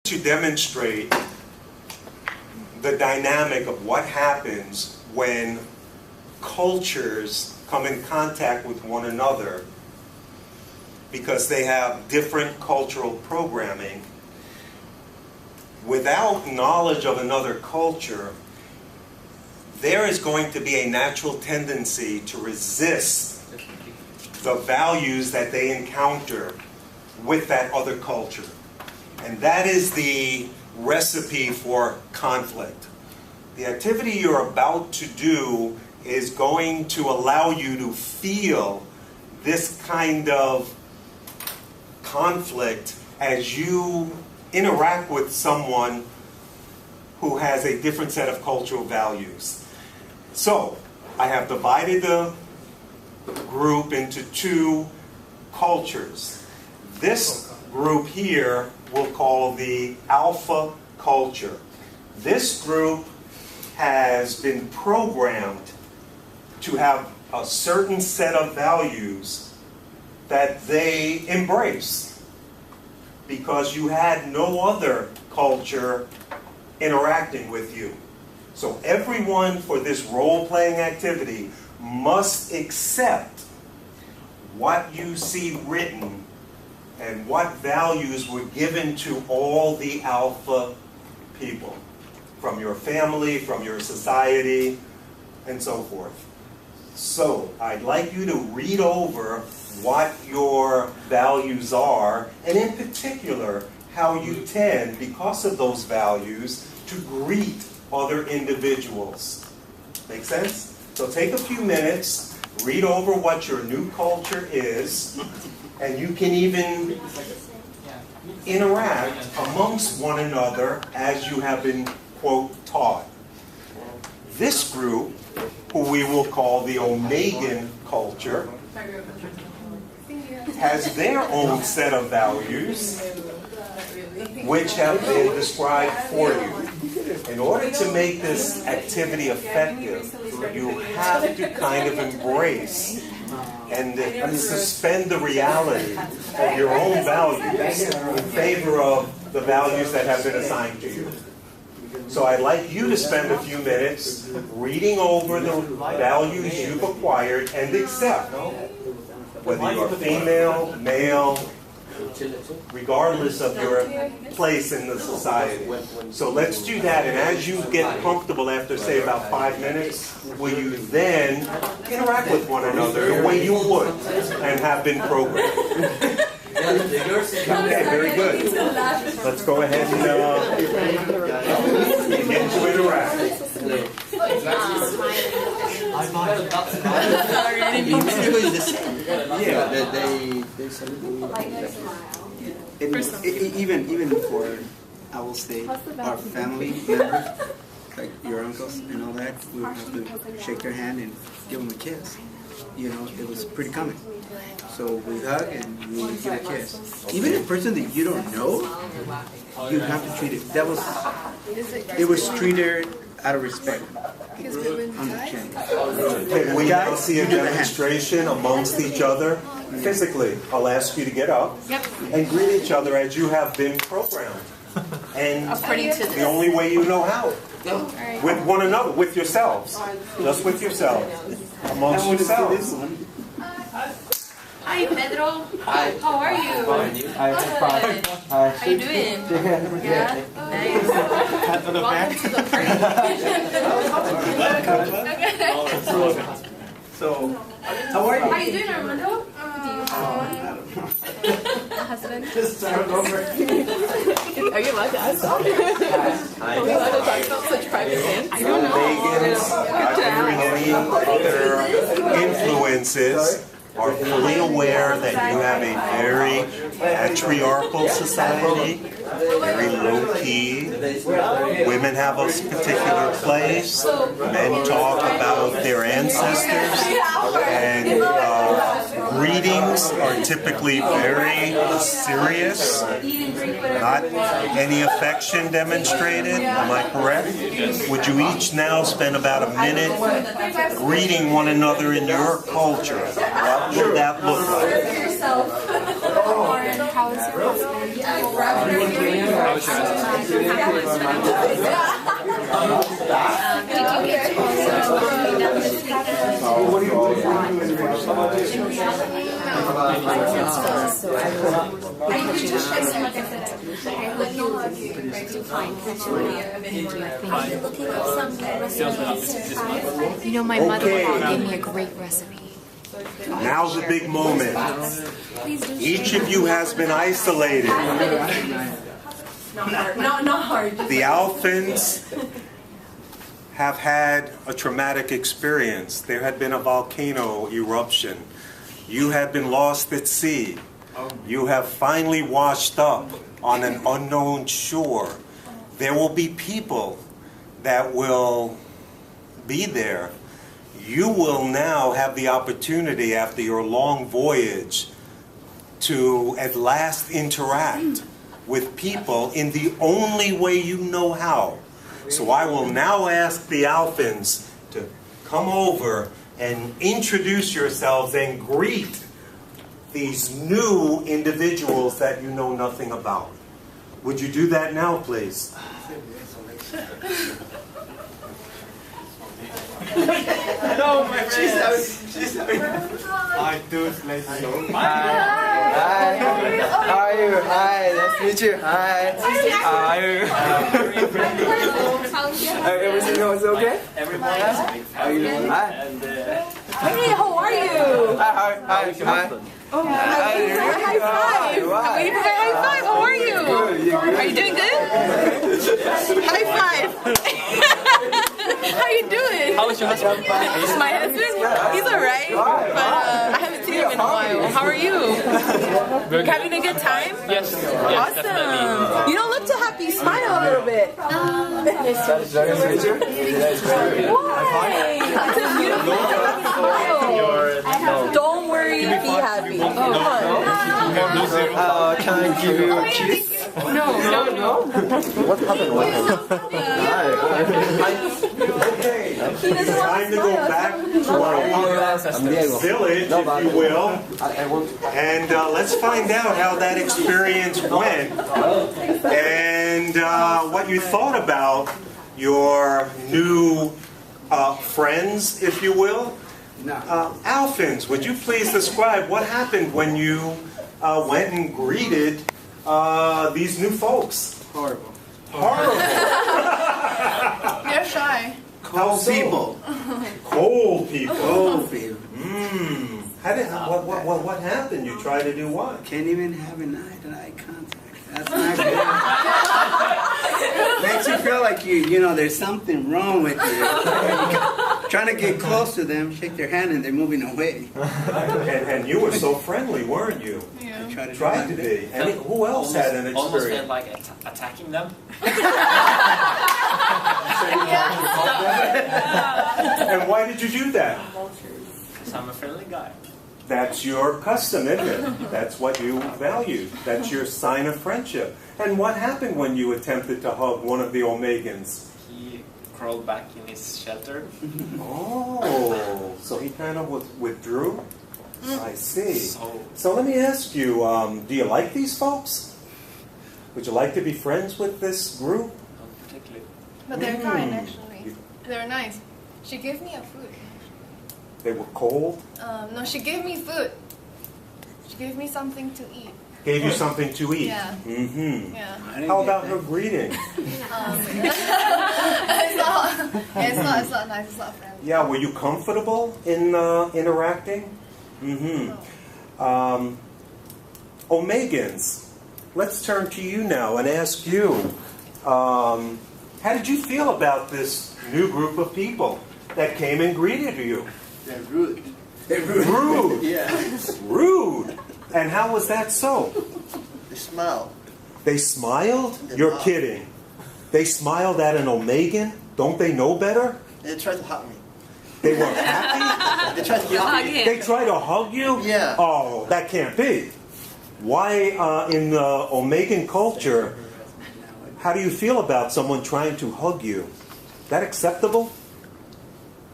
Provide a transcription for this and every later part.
to demonstrate the dynamic of what happens when cultures come in contact with one another because they have different cultural programming. Without knowledge of another culture, there is going to be a natural tendency to resist the values that they encounter with that other culture. And that is the recipe for conflict. The activity you're about to do is going to allow you to feel this kind of conflict as you interact with someone who has a different set of cultural values. So, I have divided the group into two cultures. This group here we'll call the alpha culture. This group has been programmed to have a certain set of values that they embrace because you had no other culture interacting with you. So everyone for this role-playing activity must accept what you see written and what values were given to all the alpha people, from your family, from your society, and so forth. So I'd like you to read over what your values are, and in particular, how you tend, because of those values, to greet other individuals. Make sense? So take a few minutes, read over what your new culture is, and you can even interact amongst one another as you have been, quote, taught. This group, who we will call the Omegan culture, has their own set of values, which have been described for you. In order to make this activity effective, you have to kind of embrace and suspend the reality of your own values in favor of the values that have been assigned to you. So I'd like you to spend a few minutes reading over the values you've acquired and accept, whether you're female, male, regardless of your place in the society. So let's do that, and as you get comfortable after, say, about 5 minutes, will you then interact with one another the way you would and have been programmed. Okay, very good. Let's go ahead and begin to interact. Even for, I will say, our family members, like your uncles and all that, we would have to shake their hand and give them a kiss. You know, it was pretty common. So we hug and we give a kiss. Even a person that you don't know, you have to treat it. It was treated out of respect. Can we now see a demonstration amongst each other physically? I'll ask you to get up and greet each other as you have been programmed. And the only way you know how. With one another, with yourselves. Just with yourselves. Amongst yourselves. Hi, Pedro. Hi. How are you? Hi. How you doing? Yeah. Nice. Welcome to the party. So, how are you? How you doing, Armando? Husband. Are you allowed to ask? Are you allowed to talk about such private things? I don't know. Hearing any other influences, are fully aware that you have a very patriarchal society, very low-key. Women have a particular place. Men talk about their ancestors. And greetings are typically very serious. Not any affection demonstrated. Am I correct? Would you each now spend about a minute greeting one another in your culture? What would that look like? How is your husband? You know, my mother-in-law gave me a great recipe. Now's the big moment. Each of you has been isolated. Not hard. The Alphans have had a traumatic experience. There had been a volcano eruption. You had been lost at sea. You have finally washed up on an unknown shore. There will be people that will be there. You will now have the opportunity after your long voyage to at last interact with people in the only way you know how. So I will now ask the Alphans to come over and introduce yourselves and greet these new individuals that you know nothing about. Would you do that now, please? No, my friend. She's I do it later. Hi. How are you? Hi. Nice to meet you. Hi. How are you? Everything is okay? Everybody How are you doing? Hi. Hey, how are you? Hi. Oh, high five! Wait for my high five. How are you? Are you doing good? High five! How you doing? How is your husband? My husband? He's alright, but I haven't seen him in a while. How are you? Having a good time? Yes. Awesome. Definitely. You don't look too happy. Smile a little bit. That's very sweet. Why? It's a beautiful smile. Don't worry, be happy. Oh, come on. Can I give you a kiss? No. What happened? Okay, it's time to go back to our village, if you will, and let's find out how that experience went and what you thought about your new friends, if you will. Alphans, would you please describe what happened when you went and greeted these new folks? Horrible. They're shy. Cold people. Cold people. Cold people. What happened? You tried to do what? Can't even have an eye-to-eye contact. That's not good. Makes you feel like you know, there's something wrong with you. Trying to get close to them, shake their hand, and they're moving away. And you were so friendly, weren't you? Yeah. Tried to be. And who else had an Almost felt experience? like attacking them. And why did you do that? Because I'm a friendly guy. That's your custom, isn't it? That's what you value. That's your sign of friendship. And what happened when you attempted to hug one of the Omegans? He crawled back in his shelter. Oh, so he kind of withdrew? I see. So let me ask you, do you like these folks? Would you like to be friends with this group? Not particularly. But they're fine, actually. They're nice. She gave me a food. They were cold? No, she gave me food. She gave me something to eat. Gave you something to eat? Yeah. Mm-hmm. Yeah. How about her greeting? It's not nice. It's not friendly. Yeah, were you comfortable in interacting? Mm-hmm. Omegans, let's turn to you now and ask you, how did you feel about this new group of people that came and greeted you? They're rude. Rude? Yeah. Rude? And how was that so? They smile. They smiled? You're kidding. They smiled at an Omegan? Don't they know better? They tried to hug me. They were happy? They tried to hug me. They try to hug you? Yeah. Oh, that can't be. Why, in the Omegan culture, how do you feel about someone trying to hug you? Is that acceptable?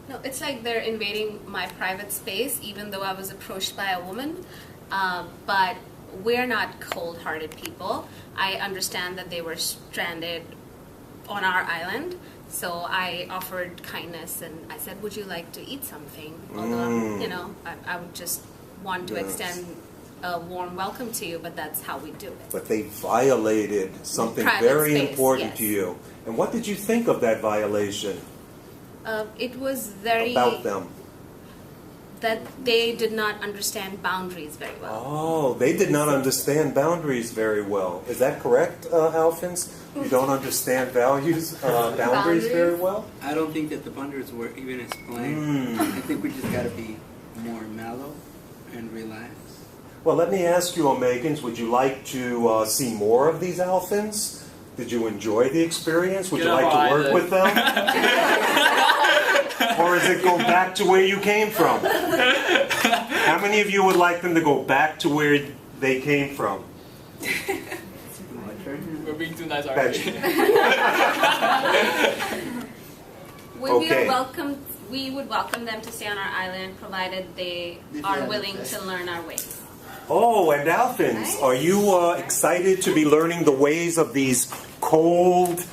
No, it's like they're invading my private space, even though I was approached by a woman. But we're not cold-hearted people. I understand that they were stranded on our island, so I offered kindness and I said, would you like to eat something? Although, you know, I would just want to extend a warm welcome to you, but that's how we do it. But they violated something Private very space, important yes. to you. And what did you think of that violation It was very... about them? that they did not understand boundaries very well. Oh, they did not understand boundaries very well. Is that correct, Alphonse? You don't understand boundaries very well? I don't think that the boundaries were even explained. I think we just got to be more mellow and relaxed. Well, let me ask you, Omegans, would you like to see more of these Alphans? Did you enjoy the experience? Would you like to work with them? Or is it go back to where you came from? How many of you would like them to go back to where they came from? We're being too nice already. We would welcome them to stay on our island, provided they are willing to learn our ways. Oh, and Alphans, are you excited to be learning the ways of these cold,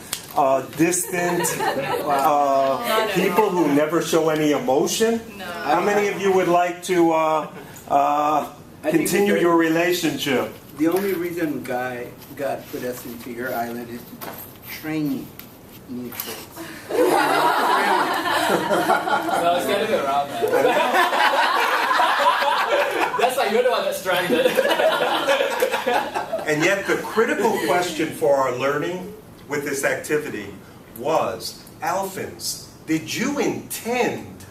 distant people who never show any emotion? No. How many of you would like to continue your relationship? The only reason God put us into your island is to train new folks. No, it's gotta be around, man. That's like you're the one that's stranded. And yet the critical question for our learning with this activity was, Alphans, did you intend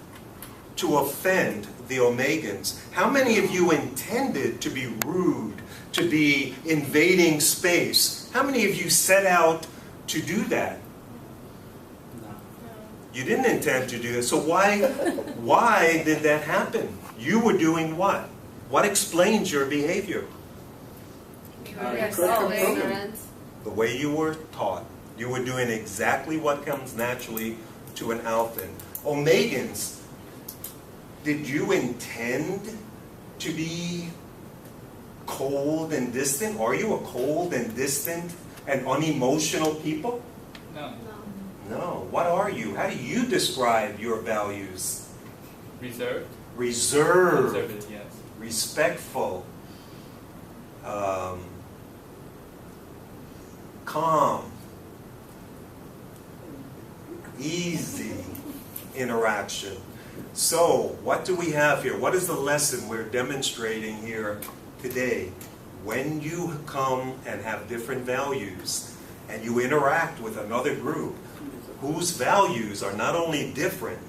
to offend the Omegans? How many of you intended to be rude, to be invading space? How many of you set out to do that? No. You didn't intend to do it, so why did that happen? You were doing what? What explains your behavior? The way you were taught. You were doing exactly what comes naturally to an Alphan. Omegans, did you intend to be cold and distant? Are you a cold and distant and unemotional people? No. No. What are you? How do you describe your values? Reserved? Reserved. Reserved, yes. Respectful. Calm. Easy interaction. So, what do we have here? What is the lesson we're demonstrating here today? When you come and have different values and you interact with another group whose values are not only different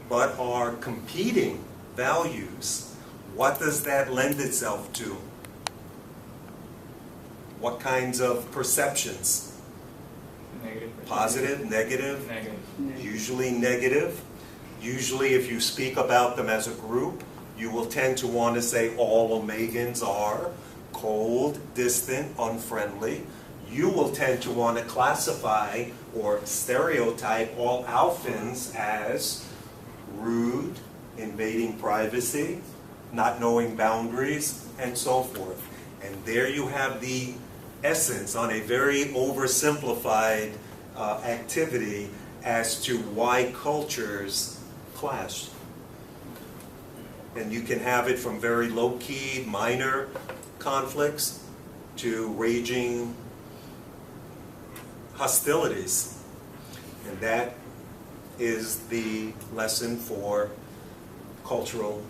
but are competing values, what does that lend itself to? What kinds of perceptions? Negative. Positive, negative? Negative. Usually negative. Usually if you speak about them as a group, you will tend to want to say all Omegans are cold, distant, unfriendly. You will tend to want to classify or stereotype all Alphans as rude, invading privacy, not knowing boundaries, and so forth. And there you have the essence on a very oversimplified activity as to why cultures clash. And you can have it from very low-key, minor conflicts to raging hostilities. And that is the lesson for cultural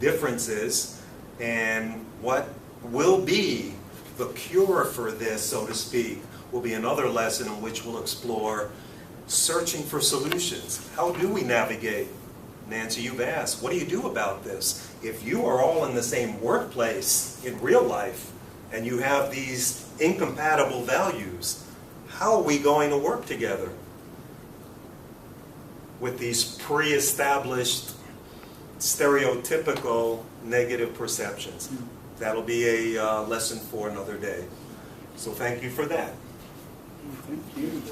differences, and what will be the cure for this, so to speak, will be another lesson in which we'll explore searching for solutions. How do we navigate? Nancy, you've asked, what do you do about this? If you are all in the same workplace in real life and you have these incompatible values, how are we going to work together with these pre-established stereotypical negative perceptions? That'll be a lesson for another day. So thank you for that. Thank you.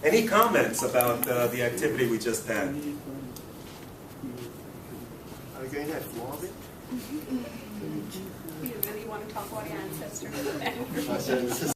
Any comments about the activity we just had? Are we going to have more of it? You really want to talk about your ancestors?